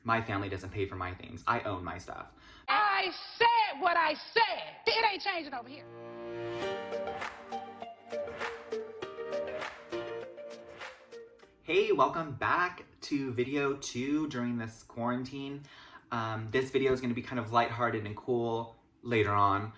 My family doesn't pay for my things. I own my stuff. I said what I said. It ain't changing over here. Hey, welcome back to video 2 during this quarantine. This video is going to be kind of lighthearted and cool later on.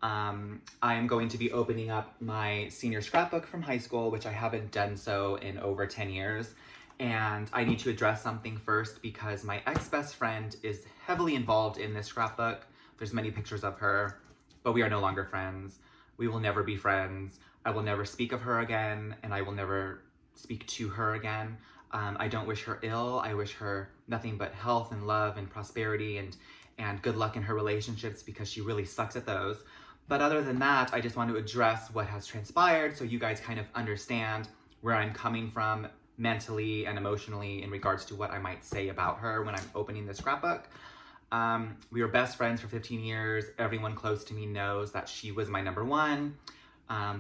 I am going to be opening up my senior scrapbook from high school, which I haven't done so in over 10 years. And I need to address something first because my ex-best friend is heavily involved in this scrapbook. There's many pictures of her, but we are no longer friends. We will never be friends. I will never speak of her again, and I will never speak to her again. I don't wish her ill. I wish her nothing but health and love and prosperity and good luck in her relationships because she really sucks at those. But other than that, I just want to address what has transpired so you guys kind of understand where I'm coming from mentally and emotionally in regards to what I might say about her when I'm opening the scrapbook. We were best friends for 15 years. Everyone close to me knows that she was my number one.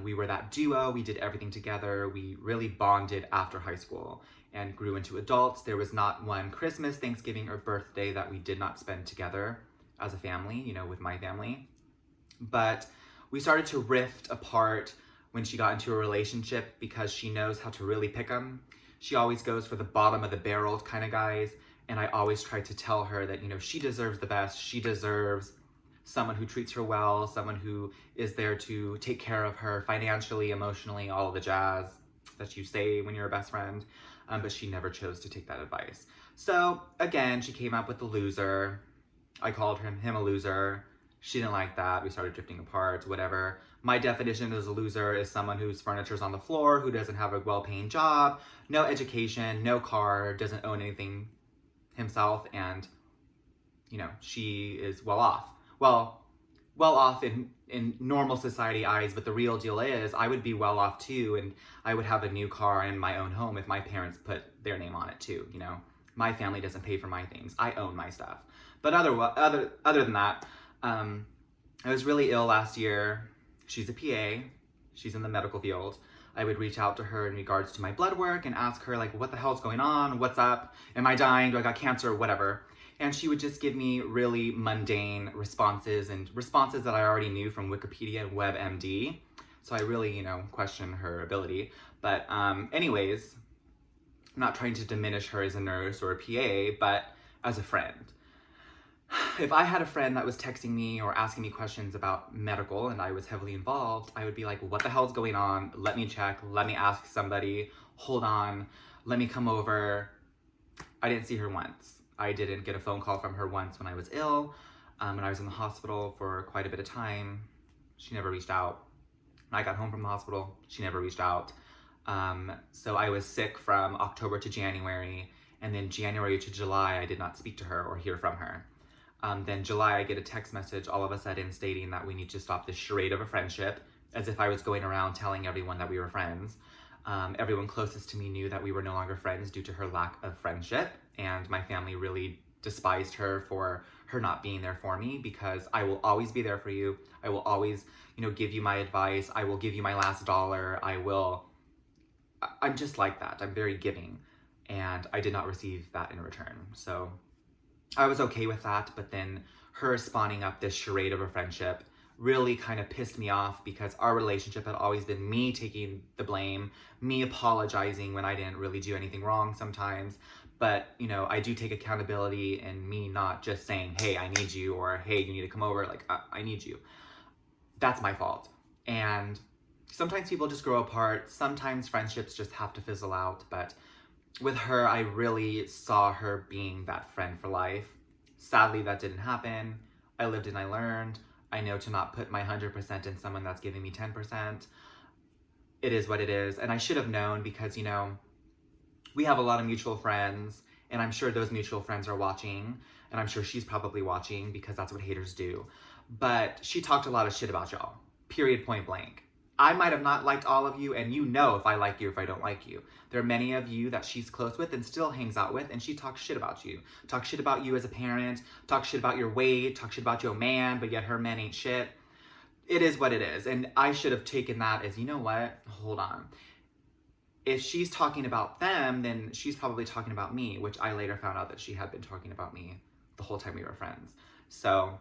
We were that duo. We did everything together. We really bonded after high school and grew into adults. There was not one Christmas, Thanksgiving, or birthday that we did not spend together as a family, with my family. But we started to rift apart when she got into a relationship because she knows how to really pick them. She always goes for the bottom of the barrel kind of guys. And I always try to tell her that, she deserves the best. She deserves someone who treats her well, someone who is there to take care of her financially, emotionally, all of the jazz that you say when you're a best friend. But she never chose to take that advice. So again, she came up with the loser. I called him a loser. She didn't like that. We started drifting apart, whatever. My definition as a loser is someone whose furniture's on the floor, who doesn't have a well-paying job, no education, no car, doesn't own anything himself, and, she is well off. Well off in normal society eyes, but the real deal is I would be well off too, and I would have a new car and my own home if my parents put their name on it too, My family doesn't pay for my things. I own my stuff. But other than that, I was really ill last year. She's a PA. She's in the medical field. I would reach out to her in regards to my blood work and ask her, what the hell's going on? What's up? Am I dying? Do I got cancer? Whatever. And she would just give me really mundane responses and responses that I already knew from Wikipedia and WebMD. So I really, question her ability. But anyways, I'm not trying to diminish her as a nurse or a PA, but as a friend. If I had a friend that was texting me or asking me questions about medical and I was heavily involved, I would be like, what the hell's going on? Let me check. Let me ask somebody. Hold on. Let me come over. I didn't see her once. I didn't get a phone call from her once when I was ill. When I was in the hospital for quite a bit of time, she never reached out. When I got home from the hospital, she never reached out. So I was sick from October to January, and then January to July, I did not speak to her or hear from her. Then July, I get a text message all of a sudden stating that we need to stop this charade of a friendship, as if I was going around telling everyone that we were friends. Everyone closest to me knew that we were no longer friends due to her lack of friendship, and my family really despised her for her not being there for me because I will always be there for you. I will always, give you my advice. I will give you my last dollar. I'm just like that. I'm very giving, and I did not receive that in return. So I was okay with that, but then her spawning up this charade of a friendship really kind of pissed me off because our relationship had always been me taking the blame, me apologizing when I didn't really do anything wrong sometimes. But, I do take accountability and me not just saying, hey, I need you, or hey, you need to come over, I need you. That's my fault. And sometimes people just grow apart. Sometimes friendships just have to fizzle out, but with her, I really saw her being that friend for life. Sadly, that didn't happen. I lived and I learned. I know to not put my 100% in someone that's giving me 10%. It is what it is. And I should have known because, we have a lot of mutual friends, and I'm sure those mutual friends are watching, and I'm sure she's probably watching because that's what haters do. But she talked a lot of shit about y'all. Period, point blank. I might have not liked all of you, and if I like you, if I don't like you. There are many of you that she's close with and still hangs out with, and she talks shit about you. Talks shit about you as a parent, talks shit about your weight, talks shit about your man, but yet her man ain't shit. It is what it is, and I should have taken that as, hold on. if she's talking about them, then she's probably talking about me, which I later found out that she had been talking about me the whole time we were friends. So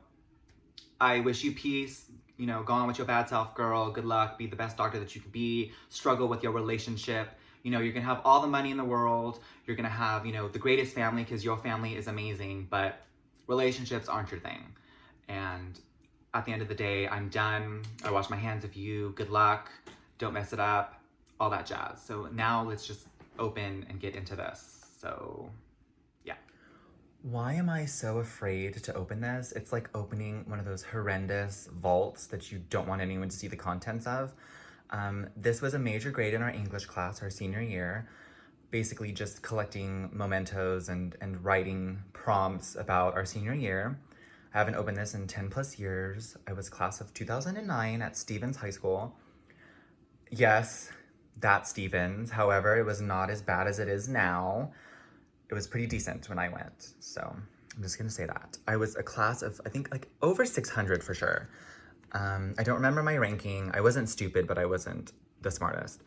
I wish you peace. You know, go on with your bad self, girl. Good luck. Be the best doctor that you could be. Struggle with your relationship. You know, you're going to have all the money in the world. You're going to have, you know, the greatest family because your family is amazing. But relationships aren't your thing. And at the end of the day, I'm done. I wash my hands of you. Good luck. Don't mess it up. All that jazz. So now let's just open and get into this. So, yeah. Why am I so afraid to open this? It's like opening one of those horrendous vaults that you don't want anyone to see the contents of. This was a major grade in our English class, our senior year. Basically just collecting mementos and writing prompts about our senior year. I haven't opened this in 10 plus years. I was class of 2009 at Stevens High School. Yes, that Stevens. However, it was not as bad as it is now. It was pretty decent when I went, so I'm just gonna say that. I was a class of, I think, like over 600 for sure. I don't remember my ranking. I wasn't stupid, but I wasn't the smartest.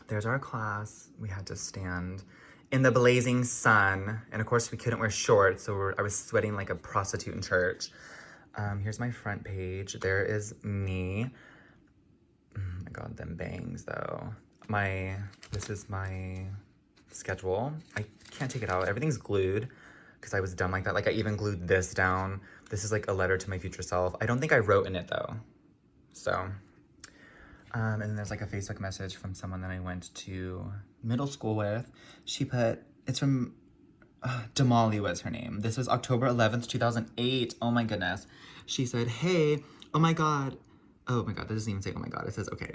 There's our class. We had to stand in the blazing sun, and of course we couldn't wear shorts, so I was sweating like a prostitute in church. Here's my front page. There is me. Oh my God, them bangs though. This is my schedule. I can't take it out. Everything's glued because I was dumb like that. Like I even glued this down. This is like a letter to my future self. I don't think I wrote in it though. So, and then there's like a Facebook message from someone that I went to middle school with. She put, it's from, Damali was her name. This was October 11th, 2008. Oh my goodness. She said, hey, oh my God, that doesn't even say oh my God. It says, okay.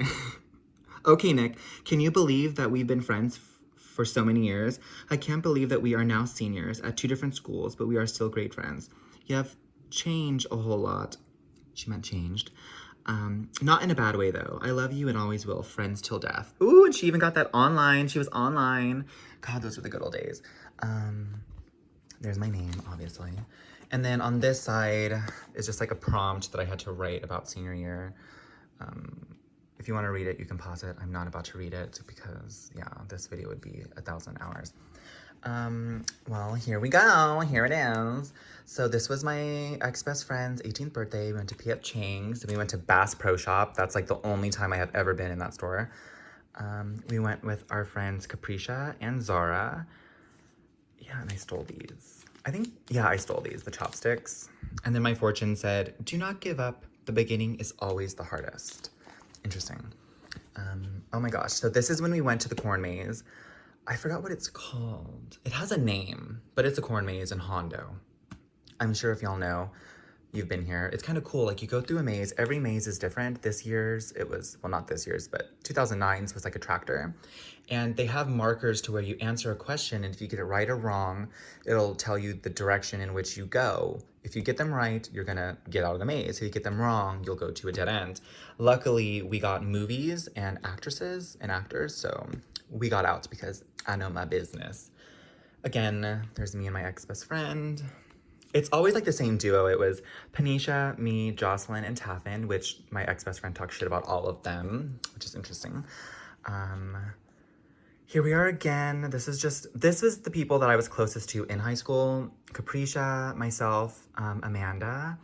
Okay, Nick, can you believe that we've been friends for so many years? I can't believe that we are now seniors at 2 different schools, but we are still great friends. You have changed a whole lot. She meant changed. Not in a bad way though. I love you and always will. Friends till death. Ooh, and she even got that online. She was online. God, those were the good old days. There's my name, obviously. And then on this side is just like a prompt that I had to write about senior year. If you want to read it, you can pause it. I'm not about to read it because, yeah, this video would be 1,000 hours. Well, here we go. Here it is. So this was my ex-best friend's 18th birthday. We went to P.F. Chang's. We went to Bass Pro Shop. That's like the only time I have ever been in that store. We went with our friends Capricia and Zara. Yeah, and I stole these. I stole these, the chopsticks. And then my fortune said, do not give up. The beginning is always the hardest. Interesting. Oh my gosh. So this is when we went to the corn maze. I forgot what it's called. It has a name, but it's a corn maze in Hondo. I'm sure if y'all know, you've been here. It's kind of cool. Like you go through a maze. Every maze is different. This year's, it was, well, not this year's, but 2009's was like a tractor. And they have markers to where you answer a question. And if you get it right or wrong, it'll tell you the direction in which you go. If you get them right, you're gonna get out of the maze. If you get them wrong, you'll go to a dead end. Luckily, we got movies and actresses and actors, so we got out because I know my business. Again, there's me and my ex-best friend. It's always like the same duo. It was Panisha, me, Jocelyn, and Taffin, which my ex-best friend talks shit about all of them, which is interesting. Here we are again. This was the people that I was closest to in high school. Capricia, myself, Amanda,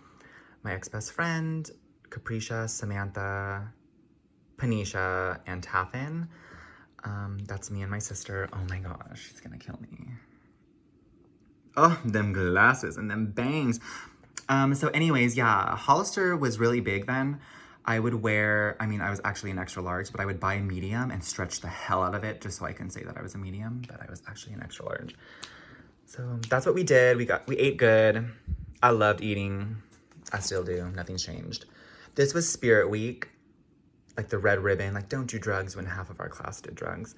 my ex-best friend, Capricia, Samantha, Panisha, and Taffin. That's me and my sister. Oh my gosh, she's gonna kill me. Oh, them glasses and them bangs. So anyways, yeah, Hollister was really big then. I would wear, I was actually an extra large, but I would buy a medium and stretch the hell out of it just so I can say that I was a medium, but I was actually an extra large. So that's what we did. We ate good. I loved eating. I still do. Nothing's changed. This was Spirit Week, like the red ribbon, like don't do drugs when half of our class did drugs.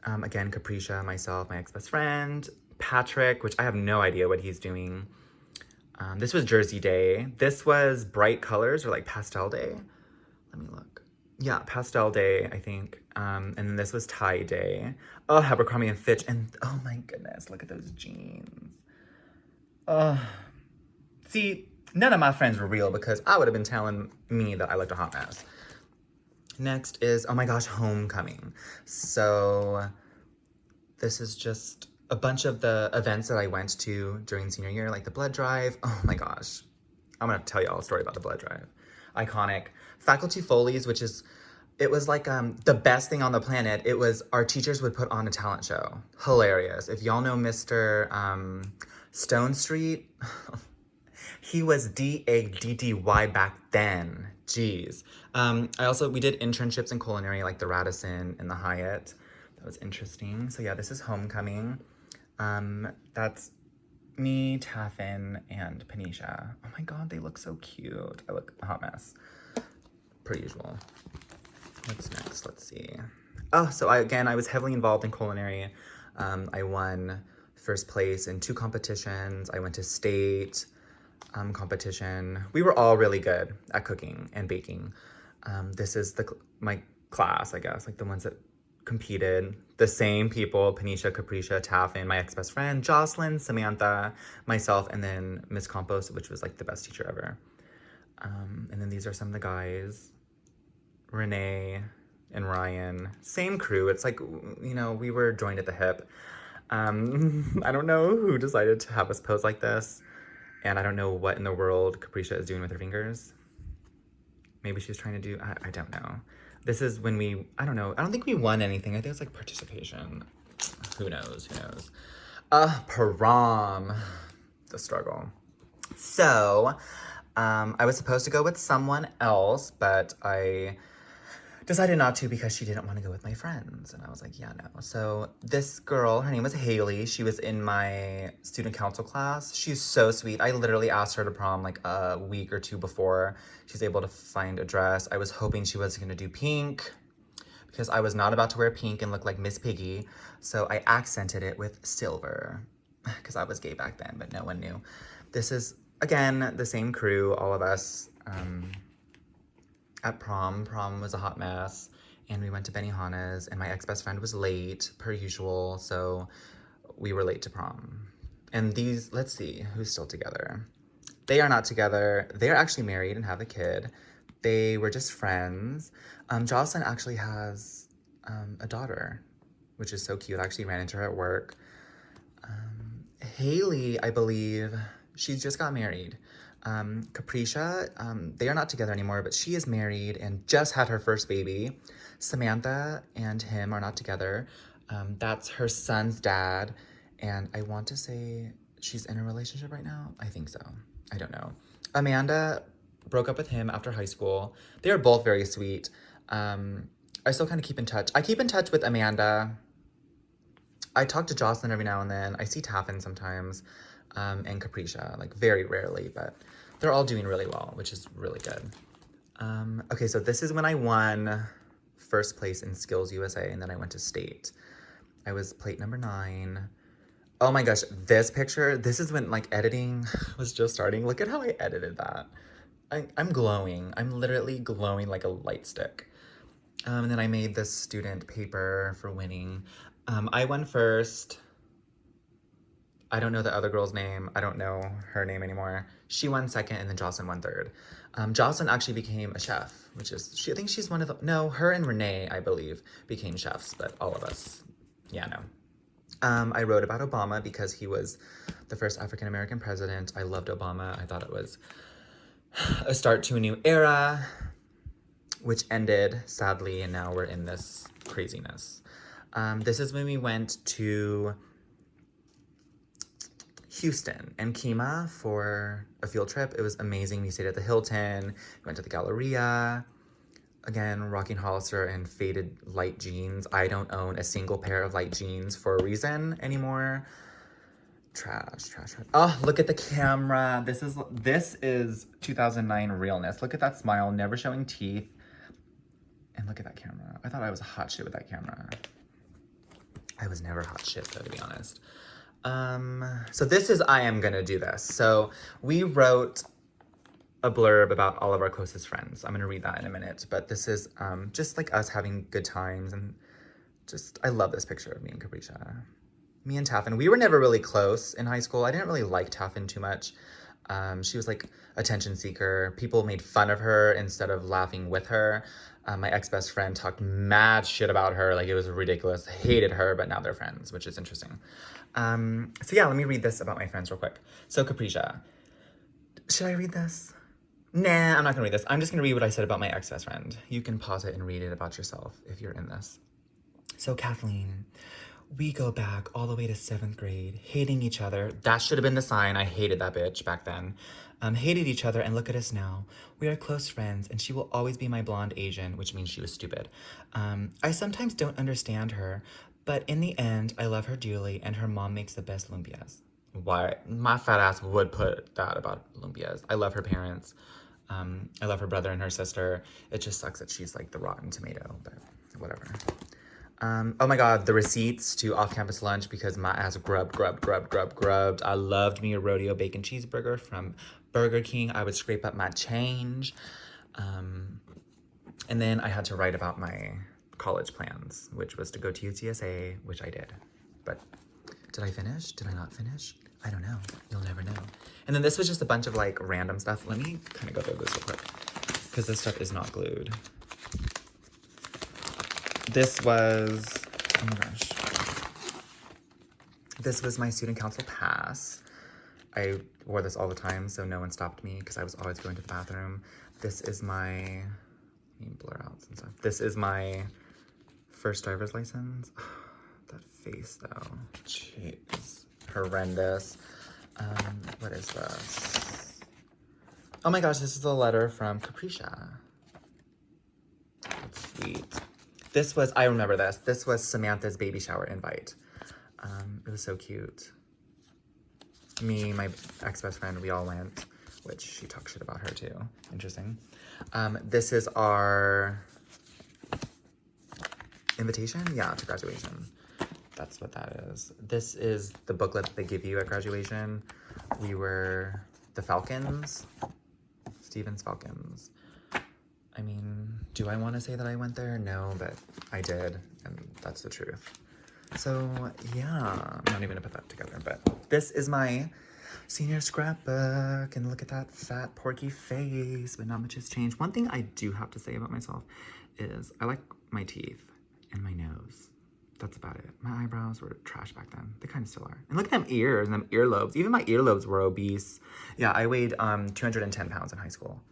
Again, Capricia, myself, my ex-best friend, Patrick, which I have no idea what he's doing. This was Jersey Day. This was Bright Colors or like Pastel Day. Let me look. Yeah, Pastel Day, I think. And then this was Tie Day. Oh, Abercrombie and Fitch. And oh my goodness, look at those jeans. See, none of my friends were real because I would have been telling me that I looked a hot mess. Next is, oh my gosh, homecoming. So this is just a bunch of the events that I went to during senior year, like the blood drive. Oh my gosh. I'm gonna tell you all a story about the blood drive. Iconic. Faculty Follies, which is, it was like the best thing on the planet. It was, our teachers would put on a talent show. Hilarious. If y'all know Mr. Stone Street, he was DADDY back then. Jeez. We did internships in culinary, like the Radisson and the Hyatt. That was interesting. So yeah, this is homecoming. That's me, Taffin, and Panisha. Oh my god, they look so cute. I look a hot mess. Per usual. What's next? Let's see. Oh, so I was heavily involved in culinary. I won first place in 2 competitions. I went to state competition. We were all really good at cooking and baking. This is my class, I guess, like the ones that competed. The same people, Panisha, Capricia, Taffin, my ex-best friend, Jocelyn, Samantha, myself, and then Miss Campos, which was like the best teacher ever. And then these are some of the guys. Renee and Ryan, same crew. It's like, you know, we were joined at the hip. I don't know who decided to have us pose like this. And I don't know what in the world Capricia is doing with her fingers. Maybe she's trying to do, I don't know. This is when I don't know. I don't think we won anything. I think it's like participation. Who knows, who knows. Prom, the struggle. So, I was supposed to go with someone else, but I decided not to because she didn't want to go with my friends. And I was like, yeah, no. So this girl, her name was Haley. She was in my student council class. She's so sweet. I literally asked her to prom like a week or 2 before she's able to find a dress. I was hoping she was going to do pink because I was not about to wear pink and look like Miss Piggy. So I accented it with silver because I was gay back then, but no one knew. This is, again, the same crew, all of us. At prom. Prom was a hot mess, and we went to Benihana's, and my ex-best friend was late, per usual, so we were late to prom. And these, let's see, who's still together? They are not together. They're actually married and have a kid. They were just friends. Jocelyn actually has a daughter, which is so cute. I actually ran into her at work. Haley, I believe, she just got married. Capricia, they are not together anymore, but she is married and just had her first baby. Samantha and him are not together. That's her son's dad, and I want to say she's in a relationship right now. I think so. I don't know. Amanda broke up with him after high school. They are both very sweet. I still kind of keep in touch. I keep in touch with Amanda. I talk to Jocelyn every now and then. I see Taffin sometimes. And Capricia, like very rarely, but they're all doing really well, which is really good. Okay, so this is when I won first place in Skills USA, and then I went to state. I was plate number 9. Oh my gosh, this picture, this is when like editing was just starting. Look at how I edited that. I'm glowing. I'm literally glowing like a light stick. And then I made this student paper for winning. I won first. I don't know the other girl's name. I don't know her name anymore. She won second, and then Jocelyn won third. Jocelyn actually became a chef, which is, I think she's one of the, no, her and Renee, I believe, became chefs, but all of us, yeah, no. I wrote about Obama because he was the first African-American president. I loved Obama. I thought it was a start to a new era, which ended, sadly, and now we're in this craziness. This is when we went to Houston and Kima for a field trip. It was amazing. We stayed at the Hilton, went to the Galleria. Again, rocking Hollister and faded light jeans. I don't own a single pair of light jeans for a reason anymore. Trash. Oh, look at the camera. This is 2009 realness. Look at that smile, never showing teeth. And look at that camera. I thought I was hot shit with that camera. I was never hot shit though, to be honest. So this is I Am Gonna Do This. So we wrote a blurb about all of our closest friends. I'm gonna read that in a minute, but this is just like us having good times, and just, I love this picture of me and Capricia. Me and Taffin, we were never really close in high school. I didn't really like Taffin too much. She was like attention seeker. People made fun of her instead of laughing with her. My ex-best friend talked mad shit about her. Like, it was ridiculous. Hated her, but now they're friends, which is interesting. So yeah, let me read this about my friends real quick. So Capricia. Should I read this? Nah, I'm not gonna read this. I'm just gonna read what I said about my ex-best friend. You can pause it and read it about yourself if you're in this. So Kathleen, we go back all the way to 7th grade, hating each other. That should have been the sign. I hated that bitch back then. Hated each other, and look at us now. We are close friends, and she will always be my blonde Asian, which means she was stupid. I sometimes don't understand her, but in the end, I love her dearly, and her mom makes the best lumpias. Why? My fat ass would put that about lumpias. I love her parents. I love her brother and her sister. It just sucks that she's like the rotten tomato, but whatever. Oh my God, the receipts to off-campus lunch because my ass grubbed. I loved me a rodeo bacon cheeseburger from Burger King. I would scrape up my change. And then I had to write about my college plans, which was to go to UTSA, which I did. But did I finish? Did I not finish? I don't know. You'll never know. And then this was just a bunch of like random stuff. Let me kind of go through this real quick because this stuff is not glued. This was, oh my gosh. This was my student council pass. I wore this all the time, so no one stopped me because I was always going to the bathroom. This is my, let me blur out some stuff. This is my first driver's license. That face though, jeez, horrendous. What is this? Oh my gosh, this is a letter from Capricia. That's sweet. This was, I remember this. This was Samantha's baby shower invite. It was so cute. Me, my ex-best friend, we all went, which she talked shit about her too. Interesting. This is our invitation? Yeah, to graduation. That's what that is. This is the booklet that they give you at graduation. We were the Falcons. Stephen's Falcons. I mean, do I want to say that I went there? No, but I did, and that's the truth. So, yeah, I'm not even gonna put that together, but this is my senior scrapbook, and look at that fat, porky face, but not much has changed. One thing I do have to say about myself is I like my teeth and my nose. That's about it. My eyebrows were trash back then. They kind of still are. And look at them ears and them earlobes. Even my earlobes were obese. Yeah, I weighed 210 pounds in high school.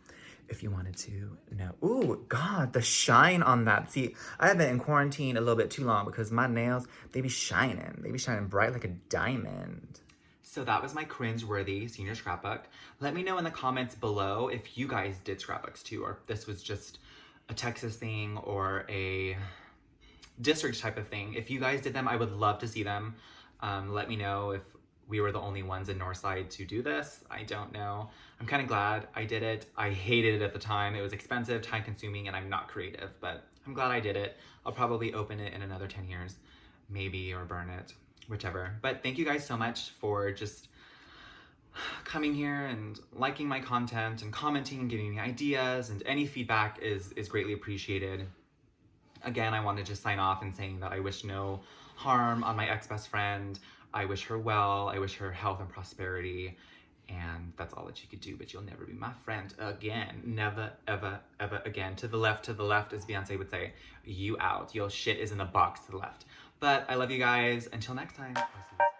If you wanted to know. Ooh, God, the shine on that. See, I have been in quarantine a little bit too long because my nails, they be shining. They be shining bright like a diamond. So that was my cringe-worthy senior scrapbook. Let me know in the comments below if you guys did scrapbooks too, or if this was just a Texas thing or a district type of thing. If you guys did them, I would love to see them. Let me know if we were the only ones in Northside to do this. I don't know. I'm kind of glad I did it. I hated it at the time. It was expensive, time consuming, and I'm not creative, but I'm glad I did it. I'll probably open it in another 10 years, maybe, or burn it, whichever. But thank you guys so much for just coming here and liking my content and commenting and giving me ideas, and any feedback is greatly appreciated. Again, I want to just sign off and saying that I wish no harm on my ex-best friend. I wish her well. I wish her health and prosperity. And that's all that you could do, but you'll never be my friend again. Never, ever, ever again. To the left, as Beyonce would say. You out. Your shit is in the box to the left. But I love you guys. Until next time. I'll see you soon.